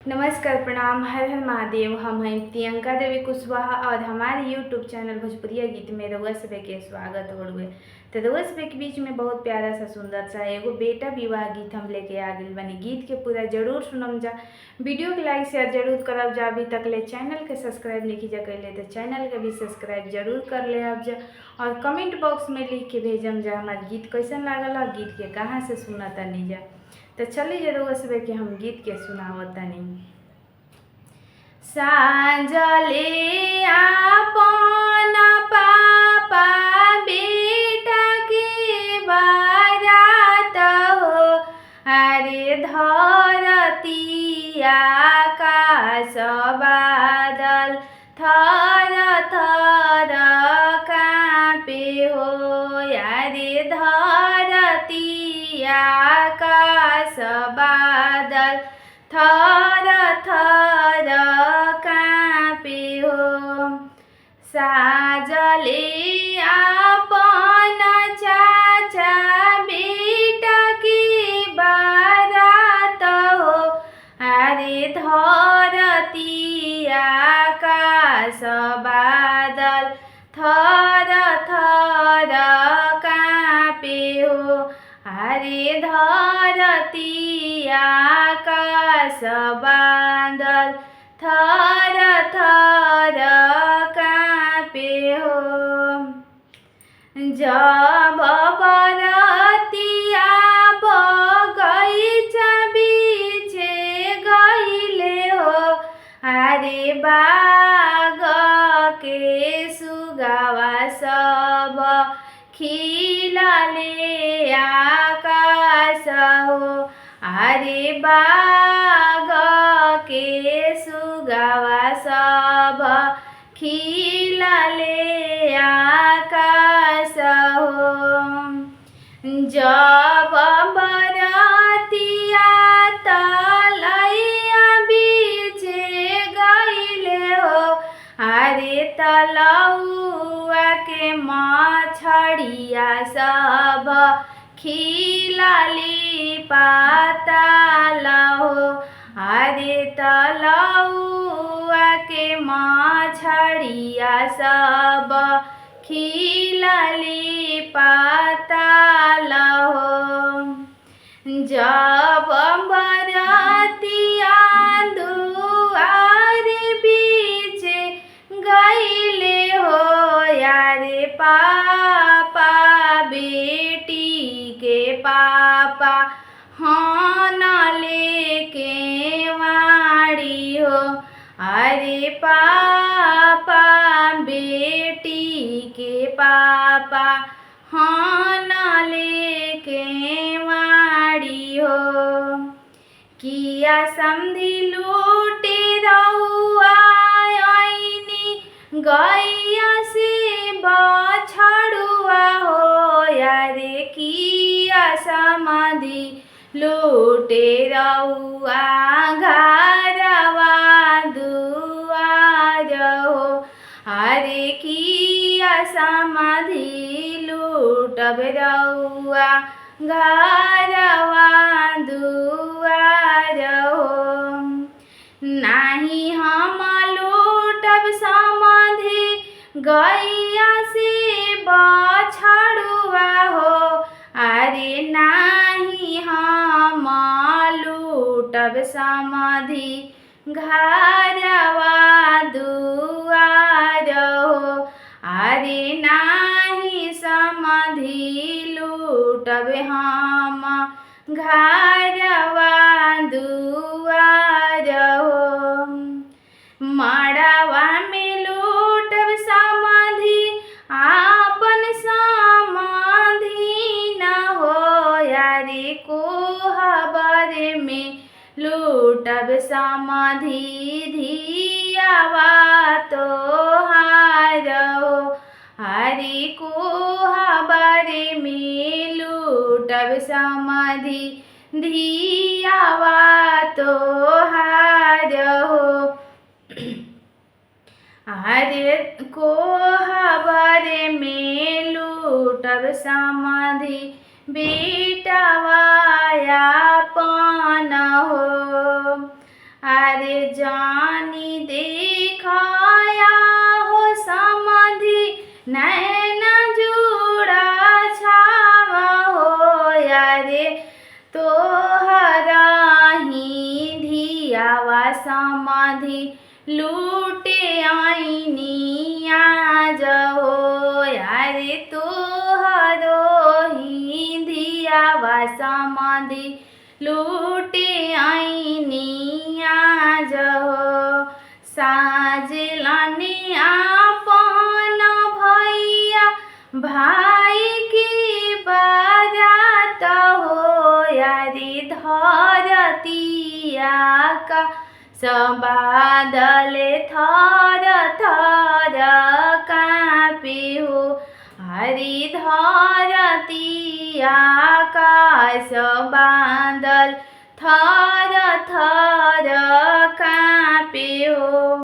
नमस्कार, प्रणाम, हर हर महादेव। हम हैं प्रियंका देवी कुशवाहा और हमारे यूट्यूब चैनल भोजपुरिया गीत में रउआ सभे के स्वागत होड़ुए। तो रउआ सभे के बीच में बहुत प्यारा सा सुंदर सा एगो बेटा विवाह गीत हम लेके आ गइल बानी। गीत के पूरा जरूर सुनम जा, वीडियो के लाइक शेयर जरूर करब जा। अभी तक ले चैनल के सब्सक्राइब नहीं जा कैले तो चैनल के भी सब्सक्राइब जरूर कर ले अब जा, और कमेंट बॉक्स में लिख के भेजम जा हमारे गीत कैसन लागल और गीत के कहाँ से सुना तनी जा। तो चलिए जरूर सबे के हम गीत के सुनावतनी। सांझले आपन पापा बेटा के बारात हो, अरे धरती आकाश बादल थर थर काँपे हो, अरे धरती आकाश बादल थर थर काँपे हो। साजले आपन चाचा बेटा की बारात हो, अरे धरती आकाश बादल थर थर काँपे हो, अरे धरती आकाश बादल थर थर काँपे हो। जब बरतिया बगैचा बीचे गइले हो, अरे बाग के सुगावा सब खिलले आकाश हो, अरे बाग के सुगावा सब खिलले आकाश हो। जब बरतिया तलैया बीचे गइले हो, अरे तलौआ के मछड़िया सब खिलली पाताल हो, अरे तलौआ के मछड़िया सब खिलली पाताल हो। जब बरतिया दुआरे बीचे गइले हो, यारे पापा बेटी के पापा हन लेके वाड़ी हो, अरे पापा बेटी के पापा हन लेके वाड़ी हो। किया समधी लूटे रउआ आईनी गैया से बछड़ुआ हो, यारे किया समधी लूटे रउआ घरवा दुआर हो, अरे किया समधी लूटब रउआ घरवा दुआर हो। नाही हम लूटब समधी गैया से बछड़ुआ हो, अरे नाही हम लूटब समधी घरवा दुआर हो, अरे नाही समधी लूटब हम घरवा दुआर हो। मड़वा में लूटब समधी आपन समधी न हो, यारे कोहबर में लूटब समधी धियावा तोहार हो, हरि कोहबर में लूटब समधी धियावा तोहार हो, हरे कोहबर में लूटब समधी बेटवा यापन हो। अरे जानी देखाया हो समाधि नैन जुड़ा छावा हो अरे तोहरा ही धियावा समाधि लूटे आईनी आज हो अरे तोहरो ही धियावा समाधि लूटे आईनी आज हो साजलाने आपन भैया भाई की बारात हो यारी धरतिया का बादल थर थर काँपे हो हरि धरतिया आकाश बादल थर थर काँपे हो।